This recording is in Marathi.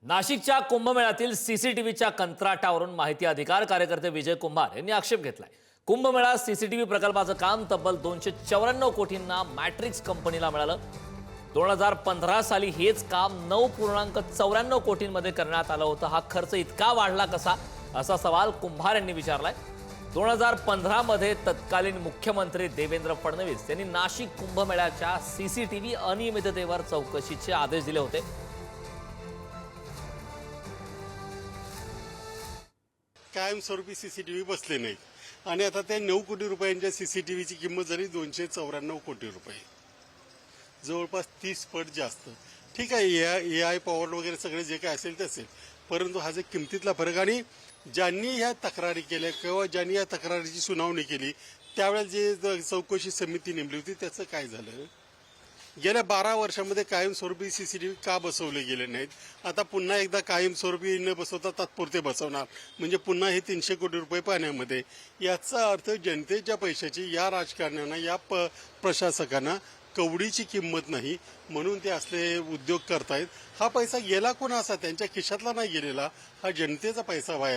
नाशिकच्या कुंभमेळ्यातील सीसीटीव्हीच्या कंत्राटावरून माहिती अधिकार कार्यकर्ते विजय कुंभार यांनी आक्षेप घेतलाय। कुंभमेळा सीसीटीव्ही प्रकल्पाचं काम तब्बल 294 कोटींना मॅट्रिक्स कंपनीला मिळालं। 2015 साली हेच काम 9.94 कोटींमध्ये करण्यात आलं होतं। हा खर्च इतका वाढला कसा, असा सवाल कुंभार यांनी विचारलाय। 2015 मध्ये तत्कालीन मुख्यमंत्री देवेंद्र फडणवीस यांनी नाशिक कुंभमेळ्याच्या सीसीटीव्ही अनियमिततेवर चौकशीचे आदेश दिले होते। कायमस्वरूपी सीसीटीव्ही बसले नाहीत आणि आता त्या 9 कोटी रुपयांच्या सीसीटीव्हीची किंमत झाली 294 कोटी रुपये, जवळपास 30 पट जास्त। ठीक आहे, AI पॉवर वगैरे सगळे जे काय असेल ते असेल, परंतु हा जो किमतीतला फरक आणि ज्यांनी ह्या तक्रारी केल्या किंवा ज्यांनी या तक्रारीची सुनावणी केली त्यावेळेस जे चौकशी समिती नेमली होती त्याचं काय झालं? गेल्या 12 वर्षामध्ये कायमस्वरूपी सीसीटीव्ही का बसवले गेले नाहीत? आता पुन्हा एकदा कायमस्वरूपी न बसवता तात्पुरते बसवणार म्हणजे पुन्हा हे 300 कोटी रुपये पाण्यामध्ये। याचा अर्थ जनतेच्या पैशाची या राजकारण्यांना, या प्रशासकांना कवडीची किंमत नाही, म्हणून ते असले उद्योग करतायत। हा पैसा गेला कोणाचा? त्यांच्या खिशातला नाही गेलेला, हा जनतेचा पैसा वाया।